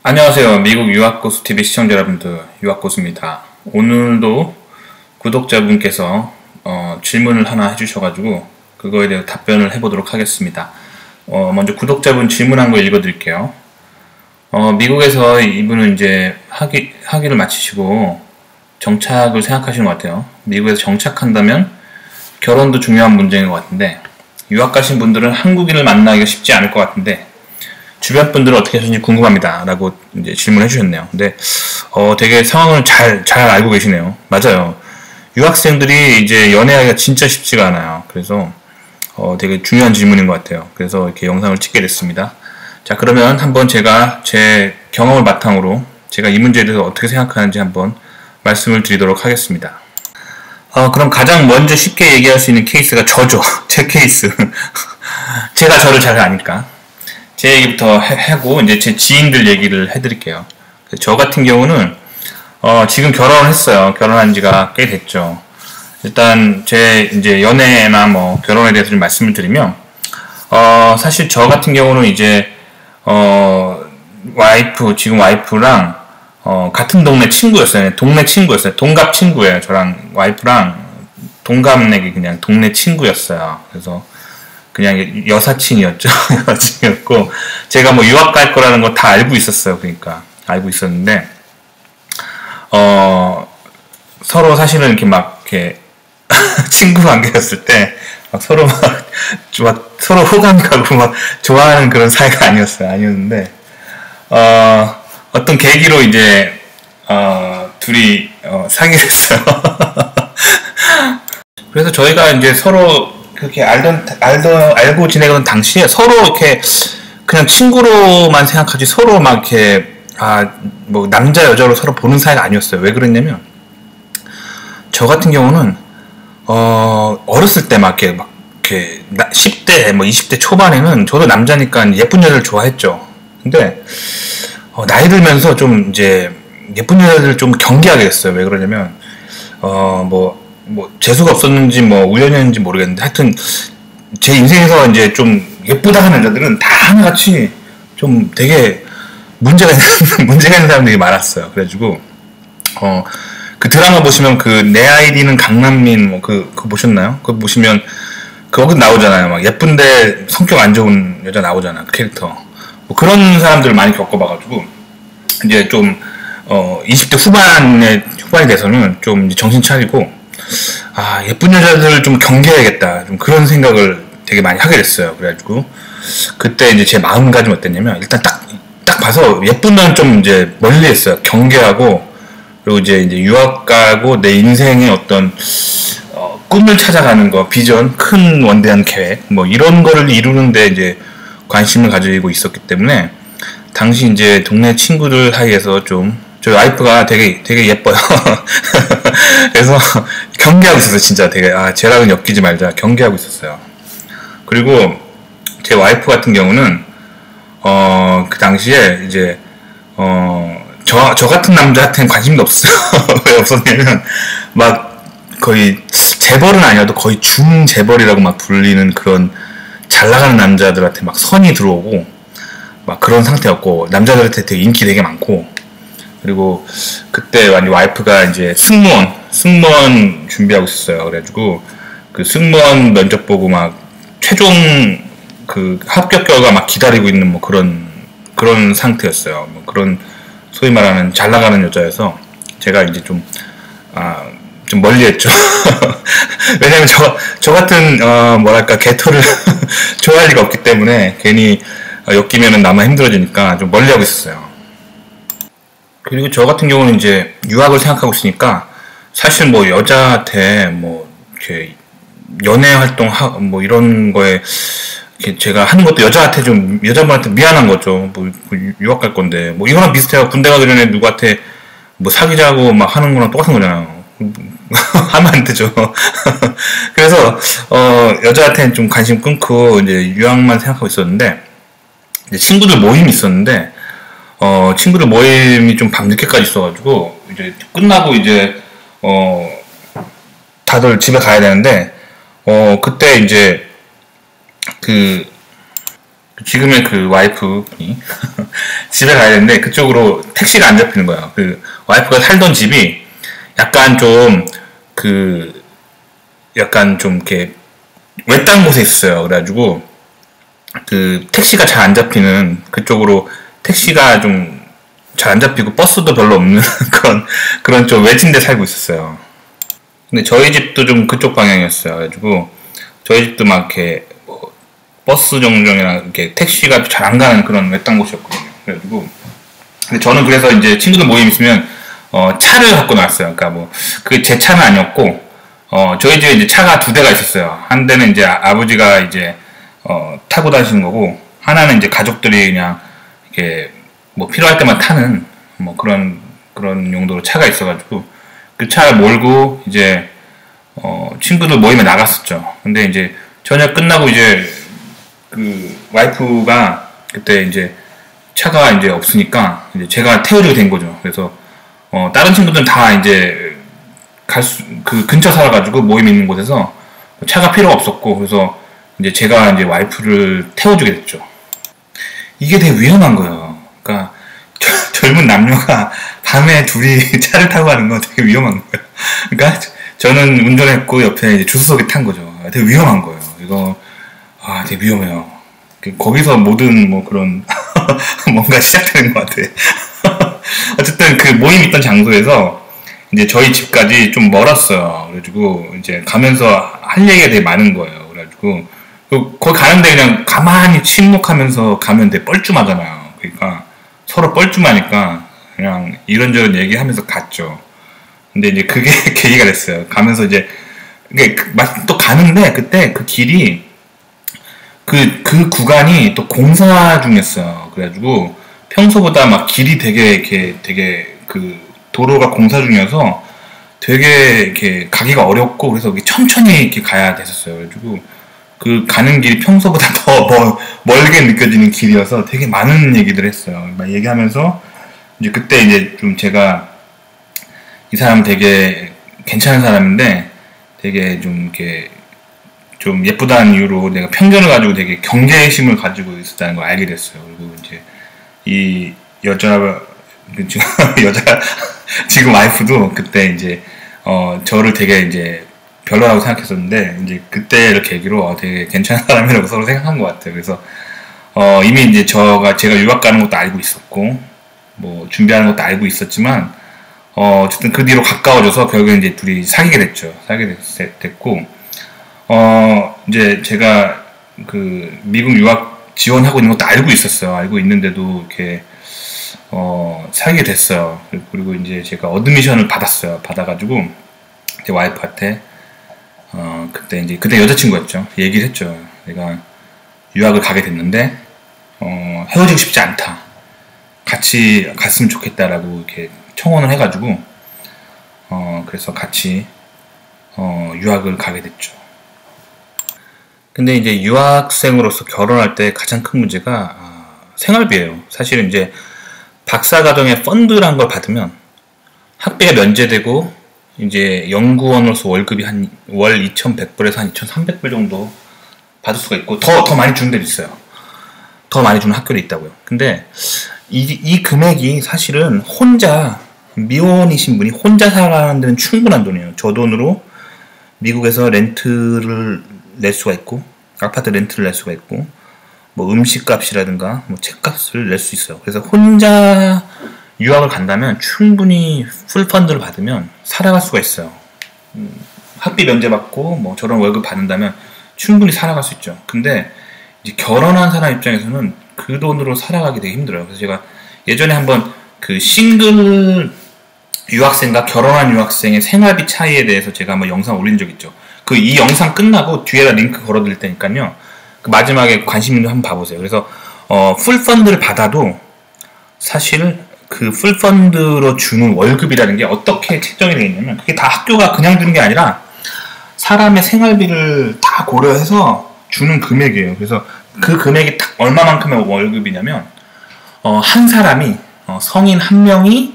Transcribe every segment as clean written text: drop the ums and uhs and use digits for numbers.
안녕하세요. 미국 유학고수TV 시청자 여러분들, 유학고수입니다. 오늘도 구독자분께서 질문을 하나 해주셔가지고 그거에 대해 답변을 해보도록 하겠습니다. 먼저 구독자분 질문한 거 읽어드릴게요. 미국에서 이분은 이제 학위를 마치시고 정착을 생각하시는 것 같아요. 미국에서 정착한다면 결혼도 중요한 문제인 것 같은데, 유학 가신 분들은 한국인을 만나기가 쉽지 않을 것 같은데 주변 분들은 어떻게 하시는지 궁금합니다 라고 이제 질문해 주셨네요. 근데 되게 상황을 잘 알고 계시네요. 맞아요. 유학생들이 이제 연애하기가 진짜 쉽지가 않아요. 그래서 되게 중요한 질문인 것 같아요. 그래서 이렇게 영상을 찍게 됐습니다. 자, 그러면 한번 제가 제 경험을 바탕으로 제가 이 문제에 대해서 어떻게 생각하는지 한번 말씀을 드리도록 하겠습니다. 그럼 가장 먼저 쉽게 얘기할 수 있는 케이스가 저죠. 제 케이스. 제가 저를 잘 아니까. 제 얘기부터 하고 이제 제 지인들 얘기를 해드릴게요. 저 같은 경우는 지금 결혼을 했어요. 결혼한 지가 꽤 됐죠. 일단 제 이제 연애나 뭐 결혼에 대해서 좀 말씀을 드리면 사실 저 같은 경우는 이제 지금 와이프랑 같은 동네 친구였어요. 동네 친구였어요. 동갑 친구예요. 저랑 와이프랑 동갑내기 그냥 동네 친구였어요. 그래서 그냥 여사친이었죠. 여사친이었고, 제가 뭐 유학 갈 거라는 거 다 알고 있었어요. 그러니까 알고 있었는데 서로 사실은 이렇게 막 이렇게 친구 관계였을 때 막 서로 막 서로 호감 가고 막 좋아하는 그런 사이가 아니었는데 어떤 계기로 이제 둘이 사귀게 됐어요. 그래서 저희가 이제 서로 그렇게 알고 지내던 당시에 서로 이렇게 그냥 친구로만 생각하지 서로 막 이렇게 뭐 남자 여자로 서로 보는 사이가 아니었어요. 왜 그랬냐면 저 같은 경우는 어렸을 때 막 이렇게 10대 뭐 20대 초반에는 저도 남자니까 예쁜 여자를 좋아했죠. 근데 나이 들면서 좀 이제 예쁜 여자들을 좀 경계하게 됐어요. 왜 그러냐면 뭐 재수가 없었는지 뭐 우연이었는지 모르겠는데 하여튼 제 인생에서 이제 좀 예쁘다 하는 여자들은 다 하나같이 좀 되게 문제가 있는 사람들이 많았어요. 그래가지고 그 드라마 보시면 그 내 아이디는 강남민 뭐 그거 보셨나요? 그거 보시면 거기 나오잖아요. 막 예쁜데 성격 안 좋은 여자 나오잖아. 그 캐릭터. 뭐 그런 사람들을 많이 겪어봐가지고 이제 좀 20대 후반이 돼서는 좀 정신 차리고 예쁜 여자들을 좀 경계해야겠다. 좀 그런 생각을 되게 많이 하게 됐어요. 그래가지고, 그때 이제 제 마음가짐이 어땠냐면, 일단 딱 봐서 예쁜 건 좀 이제 멀리 했어요. 경계하고, 그리고 이제 유학 가고 내 인생의 어떤, 꿈을 찾아가는 거, 비전, 큰 원대한 계획, 뭐 이런 거를 이루는데 이제 관심을 가지고 있었기 때문에, 당시 이제 동네 친구들 사이에서 좀, 저희 와이프가 되게 예뻐요. 그래서 경계하고 있었어요. 진짜 되게 쟤랑은 엮이지 말자 경계하고 있었어요. 그리고 제 와이프 같은 경우는 그 당시에 이제 저 같은 남자한테는 관심도 없어요. 왜 없었냐면 막 거의 재벌은 아니어도 거의 중재벌이라고 막 불리는 그런 잘 나가는 남자들한테 막 선이 들어오고 막 그런 상태였고, 남자들한테 되게 인기 되게 많고, 그리고 그때 와이프가 이제 승무원 준비하고 있었어요. 그래가지고 그 승무원 면접 보고 막 최종 그 합격 결과 막 기다리고 있는 뭐 그런 상태였어요. 뭐 그런 소위 말하는 잘 나가는 여자여서 제가 이제 좀 멀리했죠. 왜냐면 저 같은 뭐랄까 개토를 좋아할 리가 없기 때문에 괜히 엮이면은 나만 힘들어지니까 좀 멀리하고 있었어요. 그리고 저 같은 경우는 이제 유학을 생각하고 있으니까 사실 뭐 여자한테 뭐 이렇게 연애 활동 뭐 이런 거에 이렇게 제가 하는 것도 여자분한테 미안한 거죠. 뭐 유학 갈 건데 뭐 이거랑 비슷해요. 군대 가기 전에 누구한테 뭐 사귀자고 막 하는 거랑 똑같은 거잖아요. 하면 안 되죠. 그래서 여자한테는 좀 관심 끊고 이제 유학만 생각하고 있었는데, 이제 친구들 모임이 있었는데 친구들 모임이 좀 밤늦게까지 있어가지고, 이제 끝나고 이제, 다들 집에 가야 되는데, 그때 이제, 지금의 그 와이프분이 집에 가야 되는데 그쪽으로 택시가 안 잡히는 거예요. 그 와이프가 살던 집이 약간 약간 좀 이렇게 외딴 곳에 있어요. 그래가지고 그 택시가 잘 안 잡히는 그쪽으로 택시가 좀 잘 안 잡히고 버스도 별로 없는 그런 좀 외진 데 살고 있었어요. 근데 저희 집도 좀 그쪽 방향이었어요. 그래가지고 저희 집도 막 이렇게 뭐 버스 정류장이나 이렇게 택시가 잘 안 가는 그런 외딴 곳이었거든요. 그래가지고 근데 저는 그래서 이제 친구들 모임 있으면 차를 갖고 나왔어요. 그러니까 뭐 그 제 차는 아니었고 저희 집에 이제 차가 두 대가 있었어요. 한 대는 이제 아버지가 이제 타고 다니시는 거고 하나는 이제 가족들이 그냥 이렇게 뭐 필요할 때만 타는 뭐 그런 용도로 차가 있어가지고 그 차를 몰고 이제 친구들 모임에 나갔었죠. 근데 이제 저녁 끝나고 이제 그 와이프가 그때 이제 차가 이제 없으니까 이제 제가 태워주게 된 거죠. 그래서 다른 친구들은 다 이제 그 근처 살아가지고 모임 있는 곳에서 차가 필요가 없었고 그래서 이제 제가 이제 와이프를 태워주게 됐죠. 이게 되게 위험한 거예요. 그러니까 젊은 남녀가 밤에 둘이 차를 타고 가는 건 되게 위험한 거예요. 그러니까 저는 운전했고 옆에 이제 조수석에 탄 거죠. 되게 위험한 거예요. 이거 되게 위험해요. 거기서 모든 뭐 그런 뭔가 시작되는 것 같아. 어쨌든 그 모임 있던 장소에서 이제 저희 집까지 좀 멀었어요. 그래가지고 이제 가면서 할 얘기가 되게 많은 거예요. 그래가지고 거기 가는데 그냥 가만히 침묵하면서 가면 되게 뻘쭘하잖아요. 그러니까 서로 뻘쭘하니까 그냥 이런저런 얘기하면서 갔죠. 근데 이제 그게 계기가 됐어요. 가면서 이제 또 가는데 그때 그 길이 그 구간이 또 공사 중이었어요. 그래가지고 평소보다 막 길이 되게 그 도로가 공사 중이어서 되게 이렇게 가기가 어렵고 그래서 천천히 이렇게 가야 됐었어요. 그래가지고 그 가는 길이 평소보다 더 멀게 느껴지는 길이어서 되게 많은 얘기들 했어요. 막 얘기하면서 이제 그때 이제 좀 제가 이 사람 되게 괜찮은 사람인데 되게 좀 이렇게 좀 예쁘다는 이유로 내가 편견을 가지고 되게 경계심을 가지고 있었다는 걸 알게 됐어요. 그리고 이제 이 여자 지금 와이프도 그때 이제 저를 되게 이제 별로라고 생각했었는데 이제 그때를 계기로 되게 괜찮은 사람이라고 서로 생각한 것 같아요. 그래서 이미 이제 제가 유학 가는 것도 알고 있었고 뭐 준비하는 것도 알고 있었지만 어쨌든 그 뒤로 가까워져서 결국에 이제 둘이 사귀게 됐죠. 됐고 이제 제가 그 미국 유학 지원하고 있는 것도 알고 있었어요. 알고 있는데도 이렇게 사귀게 됐어요. 그리고 이제 제가 어드미션을 받았어요. 받아가지고 제 와이프한테 그때 여자친구였죠. 얘기를 했죠. 내가 유학을 가게 됐는데 헤어지고 싶지 않다. 같이 갔으면 좋겠다라고 이렇게 청혼을 해가지고 그래서 같이 유학을 가게 됐죠. 근데 이제 유학생으로서 결혼할 때 가장 큰 문제가 생활비예요. 사실은 이제 박사과정에 펀드란 걸 받으면 학비가 면제되고 이제 연구원으로서 월급이 한 월 2,100불에서 한 2,300불 정도 받을 수가 있고 더 많이 주는 데도 있어요. 더 많이 주는 학교도 있다고요. 근데 이 금액이 사실은 혼자 미혼이신 분이 혼자 살아가는 데는 충분한 돈이에요. 저 돈으로 미국에서 렌트를 낼 수가 있고 아파트 렌트를 낼 수가 있고 뭐 음식값이라든가 뭐 책값을 낼 수 있어요. 그래서 혼자 유학을 간다면 충분히 풀펀드를 받으면 살아갈 수가 있어요. 학비 면제받고 뭐 저런 월급 받는다면 충분히 살아갈 수 있죠. 근데 이제 결혼한 사람 입장에서는 그 돈으로 살아가기 되게 힘들어요. 그래서 제가 예전에 한번 그 싱글 유학생과 결혼한 유학생의 생활비 차이에 대해서 제가 한번 영상 올린 적 있죠. 이 영상 끝나고 뒤에다 링크 걸어드릴 테니까요. 그 마지막에 관심 있는 분 한번 봐보세요. 그래서 풀펀드를 받아도 사실 그 풀펀드로 주는 월급이라는 게 어떻게 책정이 되어 있냐면 그게 다 학교가 그냥 주는 게 아니라 사람의 생활비를 다 고려해서 주는 금액이에요. 그래서 그 금액이 딱 얼마만큼의 월급이냐면 한 사람이 성인 한 명이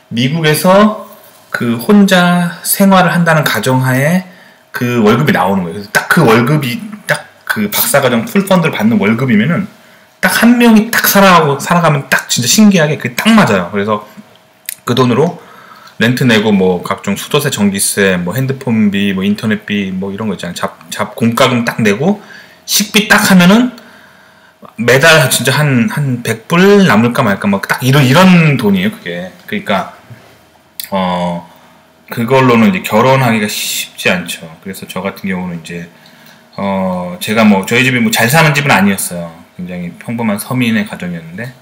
미국에서 그 혼자 생활을 한다는 가정하에 그 월급이 나오는 거예요. 그래서 딱 그 월급이 딱 그 박사과정 풀펀드를 받는 월급이면은 딱 한 명이 딱 살아가면 딱 진짜 신기하게 그게 딱 맞아요. 그래서 그 돈으로 렌트 내고 뭐 각종 수도세, 전기세, 뭐 핸드폰비, 뭐 인터넷비, 뭐 이런 거 있잖아요. 공과금 딱 내고 식비 딱 하면은 매달 진짜 한 100불 남을까 말까 막 딱 이런 돈이에요, 그게. 그러니까 그걸로는 이제 결혼하기가 쉽지 않죠. 그래서 저 같은 경우는 이제 제가 뭐 저희 집이 뭐 잘 사는 집은 아니었어요. 굉장히 평범한 서민의 가정이었는데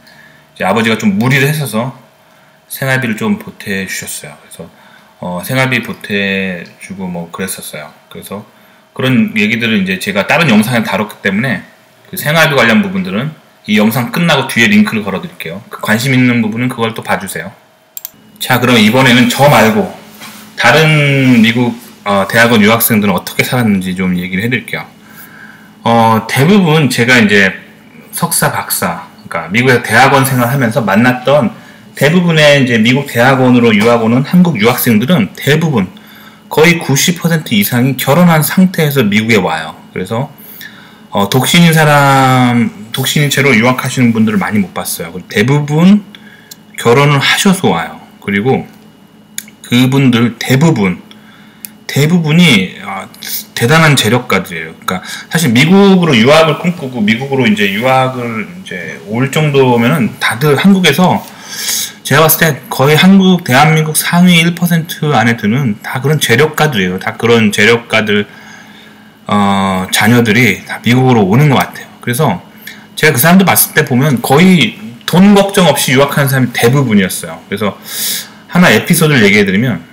이제 아버지가 좀 무리를 했어서 생활비를 좀 보태 주셨어요. 그래서 생활비 보태 주고 뭐 그랬었어요. 그래서 그런 얘기들을 이제 제가 다른 영상에 다뤘기 때문에 그 생활비 관련 부분들은 이 영상 끝나고 뒤에 링크를 걸어 드릴게요. 그 관심 있는 부분은 그걸 또 봐주세요. 자, 그럼 이번에는 저 말고 다른 미국 대학원 유학생들은 어떻게 살았는지 좀 얘기를 해드릴게요. 대부분 제가 이제 석사, 박사, 그러니까 미국에서 대학원 생활하면서 만났던 대부분의 이제 미국 대학원으로 유학 오는 한국 유학생들은 대부분 거의 90% 이상이 결혼한 상태에서 미국에 와요. 그래서 독신인 채로 유학하시는 분들을 많이 못 봤어요. 대부분 결혼을 하셔서 와요. 그리고 그분들 대부분이 대단한 재력가들이에요. 그러니까 사실 미국으로 유학을 꿈꾸고 미국으로 이제 유학을 이제 올 정도면은 다들 한국에서 제가 봤을 때 거의 대한민국 상위 1% 안에 드는 다 그런 재력가들이에요. 다 그런 재력가들 자녀들이 다 미국으로 오는 것 같아요. 그래서 제가 그 사람들 봤을 때 보면 거의 돈 걱정 없이 유학하는 사람이 대부분이었어요. 그래서 하나 에피소드를 얘기해드리면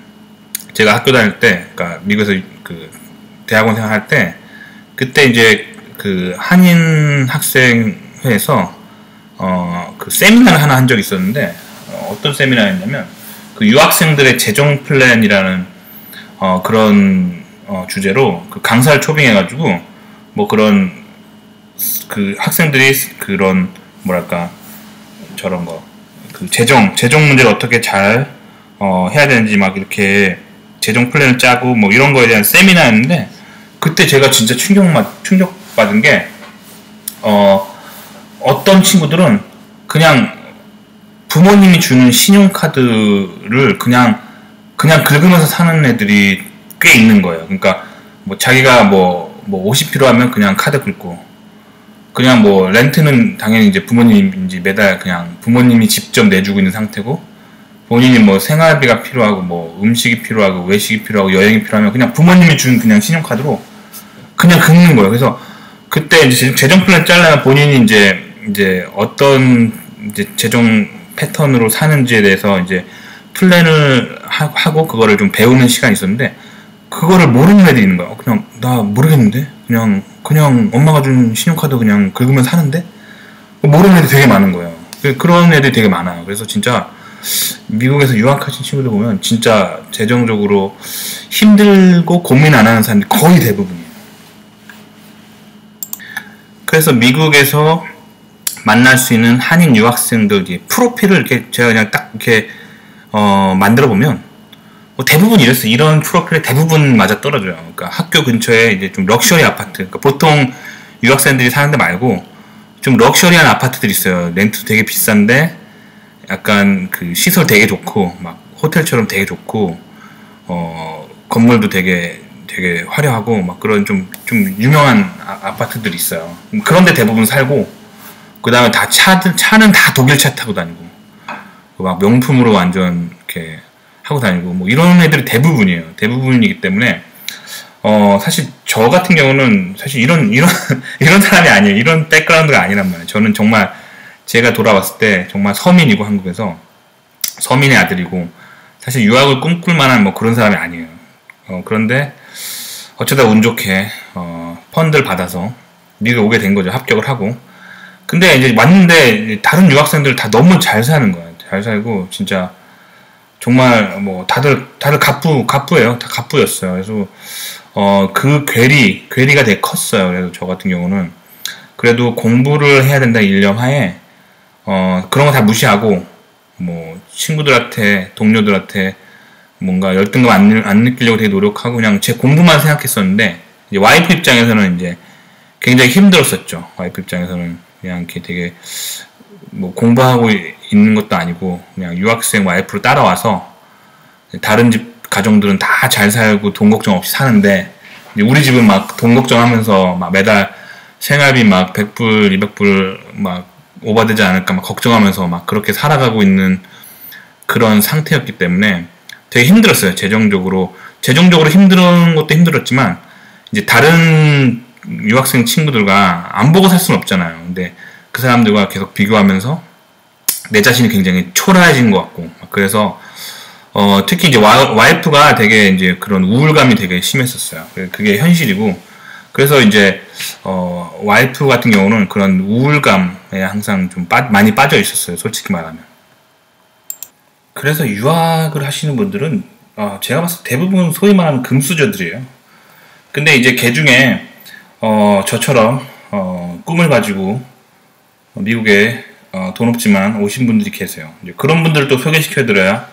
제가 학교 다닐 때, 그러니까 미국에서 그 대학원 생활할 때 그때 이제 그 한인 학생회에서 그 세미나를 하나 한 적이 있었는데 어떤 세미나였냐면 그 유학생들의 재정 플랜이라는 그런 주제로 그 강사를 초빙해가지고 뭐 그런 그 학생들이 그런 뭐랄까 저런 거 그 재정 문제를 어떻게 잘 해야 되는지 막 이렇게 재정 플랜을 짜고 뭐 이런 거에 대한 세미나였는데 그때 제가 진짜 충격받은 게 어떤 친구들은 그냥 부모님이 주는 신용카드를 그냥 긁으면서 사는 애들이 꽤 있는 거예요. 그러니까 뭐 자기가 뭐 옷이 필요하면 그냥 카드 긁고 그냥 뭐 렌트는 당연히 이제 부모님인지 매달 그냥 부모님이 직접 내주고 있는 상태고 본인이 뭐 생활비가 필요하고 뭐 음식이 필요하고 외식이 필요하고 여행이 필요하면 그냥 부모님이 준 그냥 신용카드로 그냥 긁는 거예요. 그래서 그때 이제 재정 플랜 짜려면 본인이 이제 어떤 이제 재정 패턴으로 사는지에 대해서 이제 플랜을 하고 그거를 좀 배우는 시간이 있었는데 그거를 모르는 애들이 있는 거야. 그냥 나 모르겠는데 그냥 엄마가 준 신용카드 그냥 긁으면서 사는데 모르는 애들이 되게 많은 거예요. 그런 애들이 되게 많아요. 그래서 진짜 미국에서 유학하신 친구들 보면 진짜 재정적으로 힘들고 고민 안 하는 사람들이 거의 대부분이에요. 그래서 미국에서 만날 수 있는 한인 유학생들 프로필을 이렇게 제가 그냥 딱 이렇게 만들어 보면 대부분 이랬어요. 이런 프로필에 대부분 맞아 떨어져요. 그러니까 학교 근처에 이제 좀 럭셔리 아파트, 그러니까 보통 유학생들이 사는 데 말고 좀 럭셔리한 아파트들이 있어요. 렌트 되게 비싼데 약간 그 시설 되게 좋고 막 호텔처럼 되게 좋고 건물도 되게 화려하고 막 그런 좀 유명한 아파트들이 있어요. 그런데 대부분 살고 그 다음에 차는 다 독일차 타고 다니고 막 명품으로 완전 이렇게 하고 다니고 뭐 이런 애들이 대부분이기 때문에 사실 저 같은 경우는 사실 이런 사람이 아니에요. 이런 백그라운드가 아니란 말이에요. 저는 정말 제가 돌아왔을 때 정말 서민이고 한국에서 서민의 아들이고 사실 유학을 꿈꿀 만한 뭐 그런 사람이 아니에요. 그런데 어쩌다 운 좋게 펀드를 받아서 미국에 오게 된 거죠. 합격을 하고. 근데 이제 왔는데 다른 유학생들 다 너무 잘 사는 거예요. 잘 살고 진짜 정말 뭐 다들 갑부예요. 다 갑부였어요. 그래서 그 괴리가 되게 컸어요. 그래서 저 같은 경우는 그래도 공부를 해야 된다 일념하에 그런 거 다 무시하고 뭐 친구들한테 동료들한테 뭔가 열등감 안 느끼려고 되게 노력하고 그냥 제 공부만 생각했었는데 이제 와이프 입장에서는 이제 굉장히 힘들었었죠. 와이프 입장에서는 그냥 이렇게 되게 뭐 공부하고 있는 것도 아니고 그냥 유학생 와이프로 따라와서 다른 집 가정들은 다 잘 살고 돈 걱정 없이 사는데 우리 집은 막 돈 걱정하면서 막 매달 생활비 막 100불, 200불 막 오버되지 않을까 막 걱정하면서 막 그렇게 살아가고 있는 그런 상태였기 때문에 되게 힘들었어요. 재정적으로 힘든 것도 힘들었지만 이제 다른 유학생 친구들과 안 보고 살 수는 없잖아요. 근데 그 사람들과 계속 비교하면서 내 자신이 굉장히 초라해진 것 같고 그래서 특히 이제 와이프가 되게 이제 그런 우울감이 되게 심했었어요. 그게 현실이고 그래서 이제 와이프 같은 경우는 그런 우울감에 항상 좀 많이 빠져 있었어요. 솔직히 말하면. 그래서 유학을 하시는 분들은 제가 봤을 때 대부분 소위 말하는 금수저들이에요. 근데 이제 개 중에 저처럼 꿈을 가지고 미국에 돈 없지만 오신 분들이 계세요. 이제 그런 분들을 또 소개시켜드려야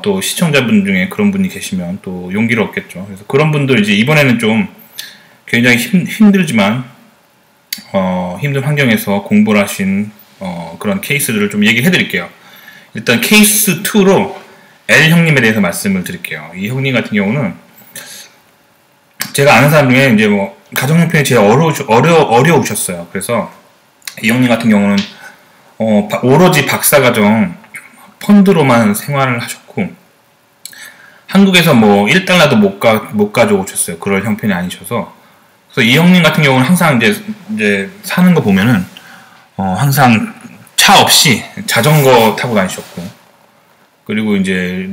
또 시청자분 중에 그런 분이 계시면 또 용기를 얻겠죠. 그래서 그런 분들 이제 이번에는 좀 굉장히 힘들지만 힘든 환경에서 공부를 하신 그런 케이스들을 좀 얘기를 해드릴게요. 일단 케이스 2로 L 형님에 대해서 말씀을 드릴게요. 이 형님 같은 경우는 제가 아는 사람 중에 이제 뭐 가정 형편이 제일 어려우셨어요. 그래서 이 형님 같은 경우는 오로지 박사과정 펀드로만 생활을 하셨고 한국에서 뭐 1달러도 못 가져오셨어요. 그럴 형편이 아니셔서. 그래서 이 형님 같은 경우는 항상 이제 사는 거 보면은 항상 차 없이 자전거 타고 다니셨고 그리고 이제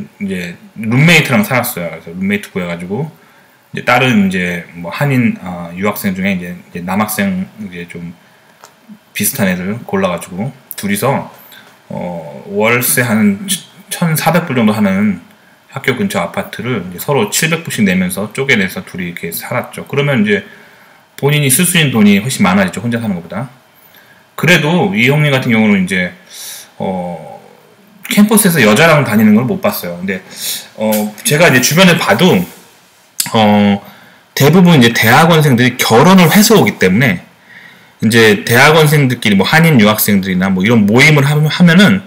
룸메이트랑 살았어요. 그래서 룸메이트 구해가지고 이제 다른 이제 뭐 한인 유학생 중에 이제 남학생 이제 좀 비슷한 애들 골라가지고 둘이서 월세 한 1,400불 정도 하는 학교 근처 아파트를 이제 서로 700불씩 내면서 쪼개내서 둘이 이렇게 살았죠. 그러면 이제 본인이 쓸 수 있는 돈이 훨씬 많아지죠. 혼자 사는 것보다. 그래도 이 형님 같은 경우는 이제 캠퍼스에서 여자랑 다니는 걸 못 봤어요. 근데 제가 이제 주변에 봐도 대부분 이제 대학원생들이 결혼을 해서 오기 때문에 이제 대학원생들끼리 뭐 한인 유학생들이나 뭐 이런 모임을 하면은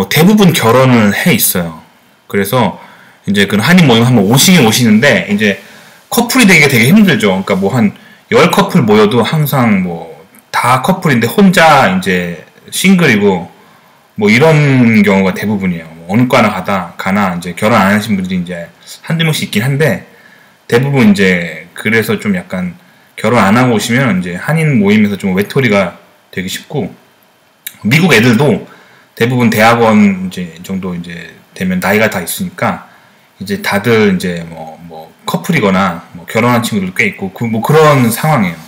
대부분 결혼을 해 있어요. 그래서 이제 그 한인 모임 한번 오시는데 이제 커플이 되게 힘들죠. 그러니까 뭐 한 10커플 모여도 항상 뭐 다 커플인데 혼자 이제 싱글이고 뭐 이런 경우가 대부분이에요. 뭐 어느 과나 가나 이제 결혼 안 하신 분들이 이제 한두 명씩 있긴 한데 대부분 이제 그래서 좀 약간 결혼 안 하고 오시면 이제 한인 모임에서 좀 외톨이가 되기 쉽고 미국 애들도 대부분 대학원 이제 정도 이제 되면 나이가 다 있으니까 이제 다들 이제 뭐 커플이거나 뭐 결혼한 친구들도 꽤 있고 뭐 그런 상황이에요.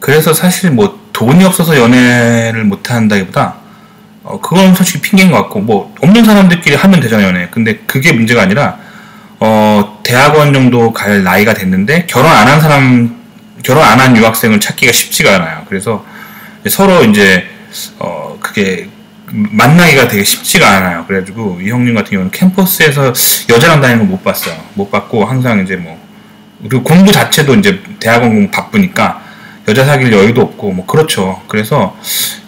그래서 사실 뭐 돈이 없어서 연애를 못 한다기보다 그건 솔직히 핑계인 것 같고 뭐 없는 사람들끼리 하면 되잖아요, 연애. 근데 그게 문제가 아니라 대학원 정도 갈 나이가 됐는데 결혼 안 한 유학생을 찾기가 쉽지가 않아요. 그래서 서로 이제 그게 만나기가 되게 쉽지가 않아요. 그래가지고 이 형님 같은 경우는 캠퍼스에서 여자랑 다니는 거 못 봤어요. 못 봤고 항상 이제 뭐 그리고 공부 자체도 이제 대학원 공부 바쁘니까 여자 사귈 여유도 없고 뭐 그렇죠. 그래서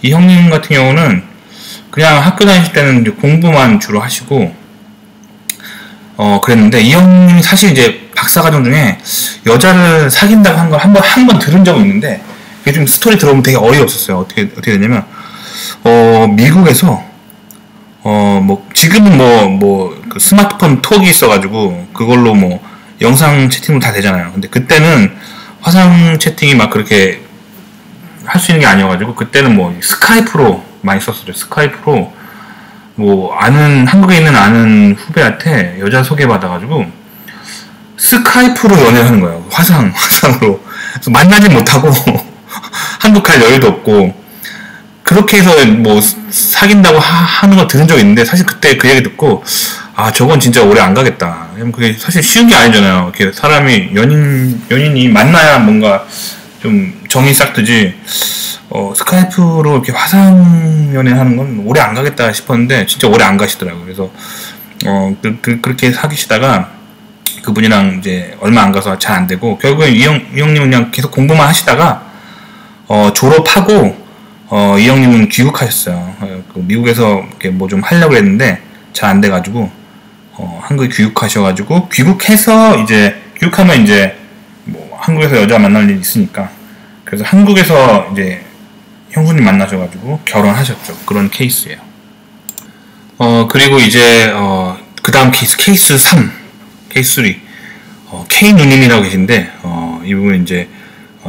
이 형님 같은 경우는 그냥 학교 다니실 때는 이제 공부만 주로 하시고 그랬는데 이 형님이 사실 이제 박사과정 중에 여자를 사귄다고 한 걸 한 번 들은 적은 있는데 그게 좀 스토리 들어보면 되게 어이없었어요. 어떻게 되냐면 미국에서 뭐 지금은 그 스마트폰 톡이 있어가지고 그걸로 뭐 영상 채팅도 다 되잖아요. 근데 그때는 화상 채팅이 막 그렇게 할 수 있는 게 아니어가지고 그때는 뭐 스카이프로 많이 썼었죠. 스카이프로 뭐 한국에 있는 아는 후배한테 여자 소개받아가지고 스카이프로 연애를 하는 거예요. 화상으로. 그래서 만나지 못하고 한국 갈 여유도 없고 그렇게 해서 뭐 사귄다고 하는 거 들은 적이 있는데 사실 그때 그 얘기 듣고 저건 진짜 오래 안 가겠다. 왜냐면 그게 사실 쉬운 게 아니잖아요. 이렇게 사람이 연인이 만나야 뭔가 좀 정이 싹 트지 스카이프로 이렇게 화상 연애하는 건 오래 안 가겠다 싶었는데 진짜 오래 안 가시더라고요. 그래서 그렇게 사귀시다가 그분이랑 이제 얼마 안 가서 잘 안 되고 결국엔 이 형님은 그냥 계속 공부만 하시다가 졸업하고 이 형님은 귀국하셨어요. 미국에서 뭐 좀 하려고 했는데 잘 안 돼가지고 한국에 귀국하셔가지고 귀국해서 이제 귀국하면 이제 뭐 한국에서 여자 만날 일이 있으니까 그래서 한국에서 이제 형수님 만나셔가지고 결혼하셨죠. 그런 케이스예요. 그리고 이제 그 다음 케이스 3, 케이스 3 K 누님이라고 계신데 이분은 이제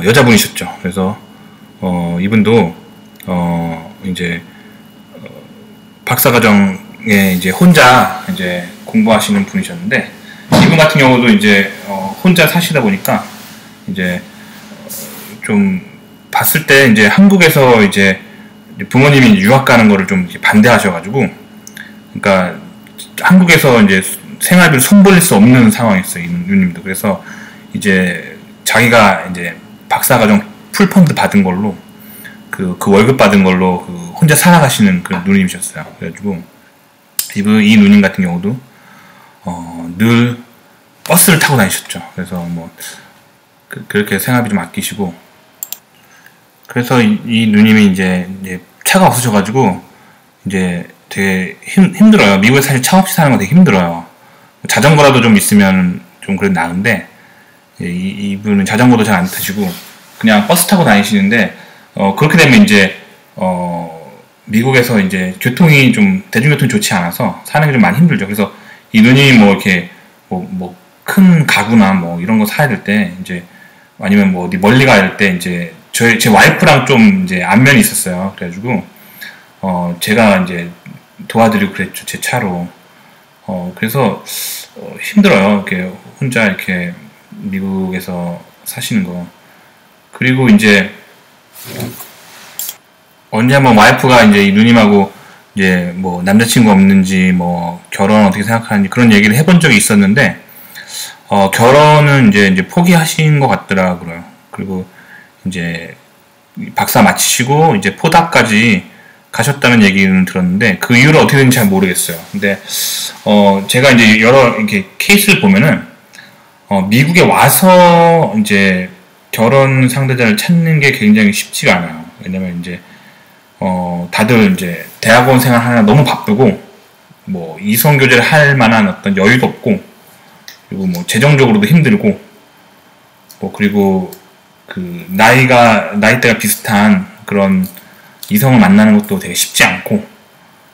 여자분이셨죠. 그래서 이분도 이제 박사과정에 이제 혼자 이제 공부하시는 분이셨는데 이분 같은 경우도 이제 혼자 사시다 보니까 이제 좀 봤을 때 이제 한국에서 이제 부모님이 유학 가는 거를 좀 반대하셔가지고 그러니까 한국에서 이제 생활비를 손벌릴 수 없는 상황이었어요. 이 누님도. 그래서 이제 자기가 이제 박사과정 풀펀드 받은 걸로 그 월급 받은 걸로 혼자 살아가시는 그런 누님이셨어요. 그래가지고 이 누님 같은 경우도 늘 버스를 타고 다니셨죠. 그래서 뭐 그렇게 생활비 좀 아끼시고 그래서 이 누님이 이제 차가 없으셔가지고 이제 되게 힘들어요. 미국에 사실 차 없이 사는 거 되게 힘들어요. 자전거라도 좀 있으면 좀 그래도 나은데 이분은 자전거도 잘 안 타시고 그냥 버스 타고 다니시는데 그렇게 되면 이제 미국에서 이제 교통이 좀 대중교통이 좋지 않아서 사는 게 좀 많이 힘들죠. 그래서 이 누님이 뭐 이렇게 뭐 큰 가구나 뭐 이런 거 사야 될 때 이제 아니면 뭐 어디 멀리 가야 될 때 이제 제 와이프랑 좀 이제 안면이 있었어요. 그래가지고 제가 이제 도와드리고 그랬죠. 제 차로. 그래서 힘들어요. 이렇게 혼자 이렇게 미국에서 사시는 거. 그리고 이제 언제 한번 와이프가 이제 이 누님하고 이제 뭐 남자친구 없는지 뭐 결혼 어떻게 생각하는지 그런 얘기를 해본 적이 있었는데 결혼은 이제 포기하신 것 같더라고요. 그리고 이제 박사 마치시고 이제 포닥까지 가셨다는 얘기는 들었는데 그 이유를 어떻게 되는지 잘 모르겠어요. 근데 제가 이제 여러 이렇게 케이스를 보면은 미국에 와서 이제 결혼 상대자를 찾는 게 굉장히 쉽지가 않아요. 왜냐면 이제 다들 이제 대학원 생활 하나 너무 바쁘고 뭐 이성 교제를 할 만한 어떤 여유도 없고 그리고 뭐 재정적으로도 힘들고 뭐 그리고 그 나이대가 비슷한 그런 이성을 만나는 것도 되게 쉽지 않고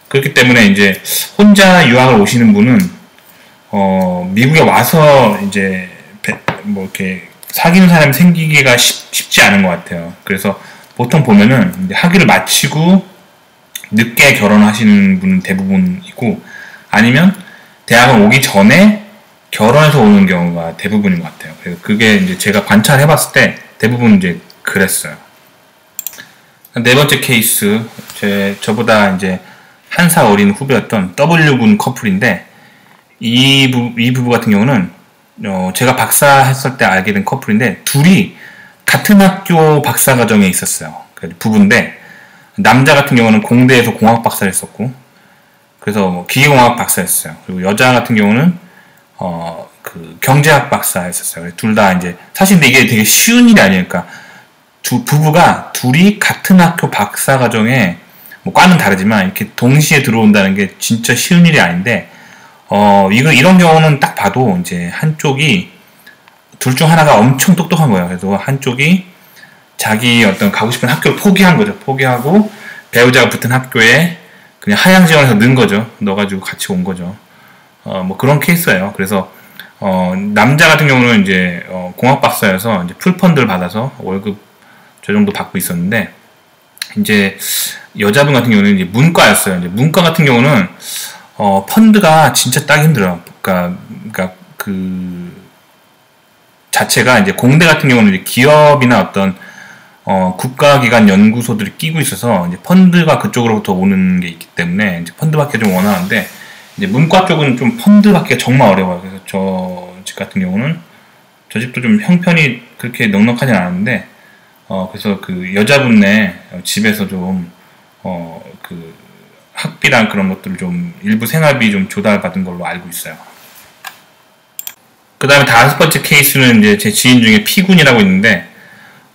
그렇기 때문에 이제 혼자 유학을 오시는 분은 미국에 와서 이제 뭐 이렇게 사귀는 사람이 생기기가 쉽지 않은 것 같아요. 그래서 보통 보면은 이제 학위를 마치고 늦게 결혼하시는 분은 대부분이고 아니면 대학을 오기 전에 결혼해서 오는 경우가 대부분인 것 같아요. 그래서 그게 이제 제가 관찰해봤을 때 대부분 이제 그랬어요. 네 번째 케이스, 저보다 이제 한 살 어린 후배였던 W군 커플인데 이 부부 같은 경우는 제가 박사 했을 때 알게 된 커플인데 둘이 같은 학교 박사과정에 있었어요. 부부인데 남자 같은 경우는 공대에서 공학 박사를 했었고 그래서 뭐 기계공학 박사였어요. 그리고 여자 같은 경우는 그 경제학 박사였었어요. 둘 다 이제 사실 근데 이게 되게 쉬운 일이 아니니까 부부가 둘이 같은 학교 박사과정에 뭐 과는 다르지만 이렇게 동시에 들어온다는 게 진짜 쉬운 일이 아닌데 이런 경우는 딱 봐도 이제 한쪽이 둘 중 하나가 엄청 똑똑한 거예요. 그래서 한쪽이 자기 어떤 가고 싶은 학교를 포기한 거죠. 포기하고 배우자가 붙은 학교에 그냥 하향 지원해서 넣은 거죠. 넣어가지고 같이 온 거죠. 뭐 그런 케이스예요. 그래서 남자 같은 경우는 이제 공학 박사여서 이제 풀펀드를 받아서 월급 저 정도 받고 있었는데 이제 여자분 같은 경우는 이제 문과였어요. 이제 문과 같은 경우는 펀드가 진짜 따기 힘들어요. 그러니까 그 자체가 이제 공대 같은 경우는 이제 기업이나 어떤 국가기관 연구소들이 끼고 있어서 이제 펀드가 그쪽으로부터 오는 게 있기 때문에 이제 펀드 받기가 좀 원활한데 이제 문과 쪽은 좀 펀드 받기가 정말 어려워요. 그래서 저 집 같은 경우는 저 집도 좀 형편이 그렇게 넉넉하진 않은데 그래서 그 여자분네 집에서 좀 그 학비랑 그런 것들을 좀 일부 생활비 좀 조달받은 걸로 알고 있어요. 그 다음에 다섯 번째 케이스는 이제 제 지인 중에 P군이라고 있는데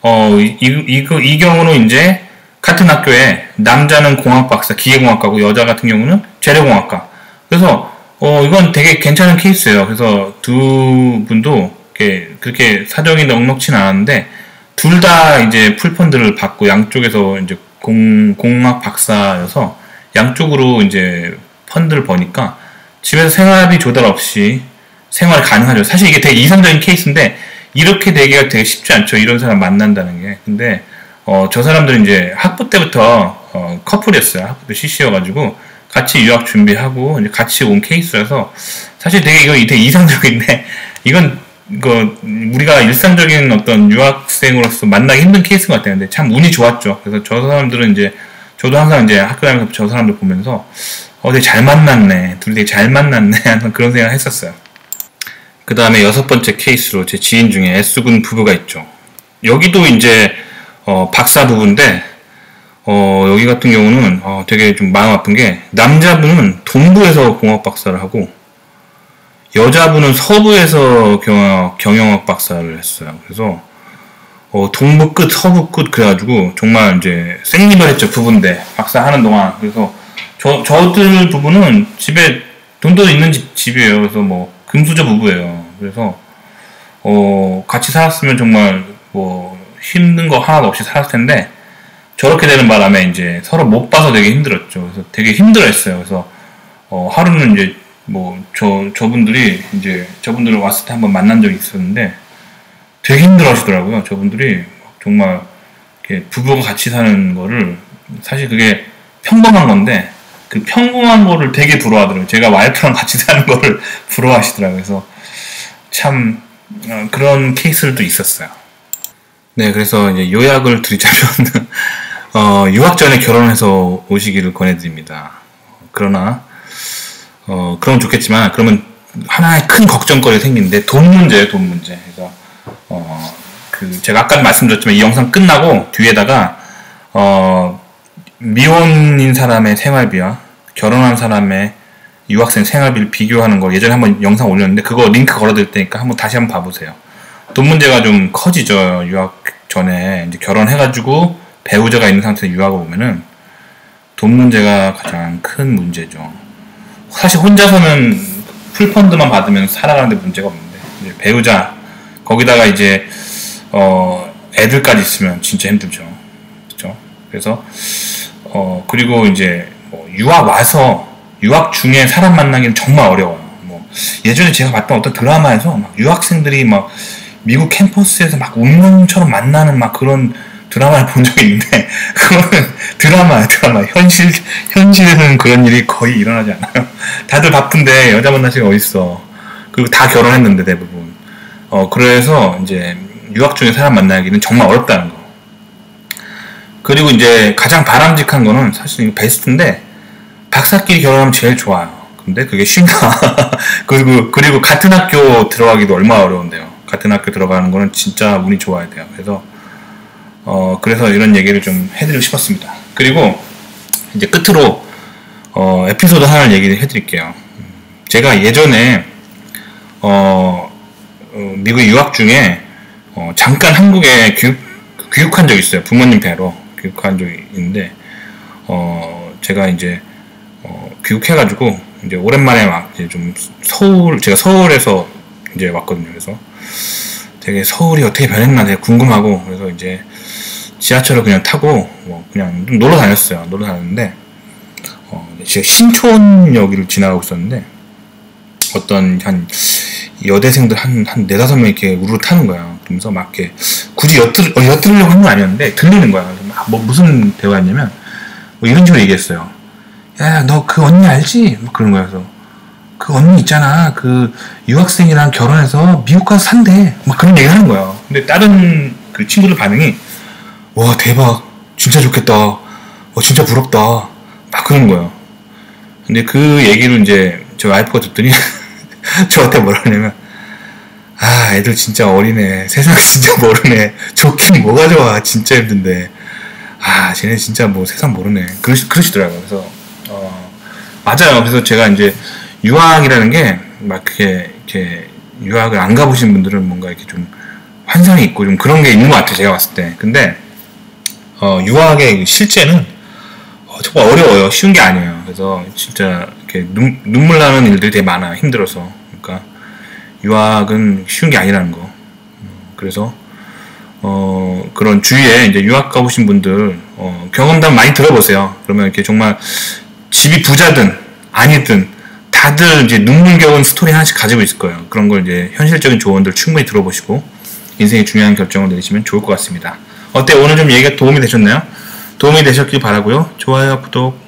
이 경우는 이제 같은 학교에 남자는 공학 박사, 기계공학과고 여자 같은 경우는 재료공학과. 그래서 이건 되게 괜찮은 케이스예요. 그래서 두 분도 그렇게 사정이 넉넉치는 않았는데 둘 다 이제 풀펀드를 받고 양쪽에서 이제 공학 박사여서 양쪽으로 이제 펀드를 버니까 집에서 생활비 조달 없이 생활이 가능하죠. 사실 이게 되게 이상적인 케이스인데 이렇게 되기가 되게 쉽지 않죠. 이런 사람 만난다는 게. 근데 저 사람들은 이제 학부 때부터 커플이었어요. 학부 때 CC여가지고 같이 유학 준비하고 이제 같이 온 케이스라서 사실 이거 되게 이상적인데 이건 우리가 일상적인 어떤 유학생으로서 만나기 힘든 케이스인 것 같아요. 근데 참 운이 좋았죠. 그래서 저 사람들은 이제 저도 항상 이제 학교 다니면서 저 사람들 보면서 되게 잘 만났네. 둘이 되게 잘 만났네. 하는 그런 생각을 했었어요. 그 다음에 6번째 케이스로 제 지인 중에 S군 부부가 있죠. 여기도 이제 박사 부부인데 여기 같은 경우는 되게 좀 마음 아픈 게 남자분은 동부에서 공학 박사를 하고 여자분은 서부에서 경영학 박사를 했어요. 그래서 동부 끝 서부 끝 그래가지고 정말 이제 생리를 했죠. 부부인데 박사 하는 동안. 그래서 저들 부부는 집에 돈도 있는 집이에요. 그래서 뭐 금수저 부부예요. 그래서 같이 살았으면 정말 뭐 힘든 거 하나도 없이 살았을 텐데 저렇게 되는 바람에 이제 서로 못 봐서 되게 힘들었죠. 그래서 되게 힘들어했어요. 그래서 하루는 이제 뭐 저분들이 이제 저분들을 왔을 때 한번 만난 적이 있었는데 되게 힘들어하시더라고요. 저분들이 정말 이렇게 부부가 같이 사는 거를 사실 그게 평범한 건데 그 평범한 거를 되게 부러워하더라고요. 제가 와이프랑 같이 사는 거를 부러워하시더라고요. 그래서 참 그런 케이스들도 있었어요. 네, 그래서 이제 요약을 드리자면 유학 전에 결혼해서 오시기를 권해드립니다. 그러나 그러면 좋겠지만 그러면 하나의 큰 걱정거리가 생기는데 돈 문제예요. 돈 문제. 그래서 제가 아까 말씀드렸지만 이 영상 끝나고 뒤에다가 미혼인 사람의 생활비와 결혼한 사람의 유학생 생활비를 비교하는 거 예전에 한번 영상 올렸는데 그거 링크 걸어드릴 테니까 다시 한번 봐보세요. 돈 문제가 좀 커지죠. 유학 전에 이제 결혼해가지고 배우자가 있는 상태에서 유학을 오면은 돈 문제가 가장 큰 문제죠. 사실 혼자서는 풀펀드만 받으면 살아가는데 문제가 없는데 이제 배우자 거기다가 이제 애들까지 있으면 진짜 힘들죠. 그렇죠? 그래서 그리고 이제 유학 중에 사람 만나기는 정말 어려워요. 뭐 예전에 제가 봤던 어떤 드라마에서 막 유학생들이 막 미국 캠퍼스에서 막 운명처럼 만나는 막 그런 드라마를 본 적이 있는데 그거는 드라마야. 현실에서는 그런 일이 거의 일어나지 않아요. 다들 바쁜데 여자 만나시가 어딨어. 그리고 다 결혼했는데 대부분. 그래서 이제 유학 중에 사람 만나기는 정말 어렵다는 거. 그리고 이제 가장 바람직한 거는 사실 베스트인데 박사끼리 결혼하면 제일 좋아요. 근데 그게 쉽나? 그리고 같은 학교 들어가기도 얼마나 어려운데요. 같은 학교 들어가는 거는 진짜 운이 좋아야 돼요. 그래서 이런 얘기를 좀 해드리고 싶었습니다. 그리고 이제 끝으로 에피소드 하나를 얘기를 해드릴게요. 제가 예전에 미국 유학 중에 잠깐 한국에 귀국한 적이 있어요. 부모님 뵈러 귀국한 적이 있는데 제가 이제 귀국해가지고 이제 오랜만에 막 이제 좀 제가 서울에서 이제 왔거든요. 그래서 되게 서울이 어떻게 변했나 되게 궁금하고 그래서 이제 지하철을 그냥 타고 그냥 좀 놀러 다녔어요. 놀러 다녔는데 제가 신촌역을 지나가고 있었는데 어떤 한 여대생들 한 4-5명 이렇게 우르르 타는 거야. 그러면서 막 이렇게 굳이 엿들으려고 한 건 아니었는데 들리는 거야. 그래서 막 무슨 대화였냐면 이런 식으로 얘기했어요. 야, 너 그 언니 알지? 막 그런 거야. 그래서 그 언니 있잖아. 그 유학생이랑 결혼해서 미국 가서 산대. 막 그런 얘기를 하는 거야. 근데 다른 그 친구들 반응이 와 대박 진짜 좋겠다. 진짜 부럽다. 막 그러는 거예요. 근데 그 얘기를 이제 저 와이프가 듣더니 저한테 뭐라 하냐면 애들 진짜 어리네. 세상 진짜 모르네. 좋긴 뭐가 좋아. 진짜 힘든데 쟤네 진짜 뭐 세상 모르네. 그러시더라고요. 그래서 맞아요. 그래서 제가 이제 유학이라는 게 막 이렇게 유학을 안 가보신 분들은 뭔가 이렇게 좀 환상이 있고 좀 그런 게 있는 것 같아요. 제가 봤을 때. 근데 유학의 실제는 정말 어려워요. 쉬운 게 아니에요. 그래서 진짜 이렇게 눈물 나는 일들이 되게 많아요. 힘들어서. 그러니까 유학은 쉬운 게 아니라는 거. 그래서 그런 주위에 이제 유학 가보신 분들 경험담 많이 들어보세요. 그러면 이렇게 정말 집이 부자든 아니든 다들 이제 눈물겨운 스토리 하나씩 가지고 있을 거예요. 그런 걸 이제 현실적인 조언들 충분히 들어보시고 인생의 중요한 결정을 내리시면 좋을 것 같습니다. 어때? 오늘 좀 얘기가 도움이 되셨나요? 도움이 되셨길 바라고요. 좋아요, 구독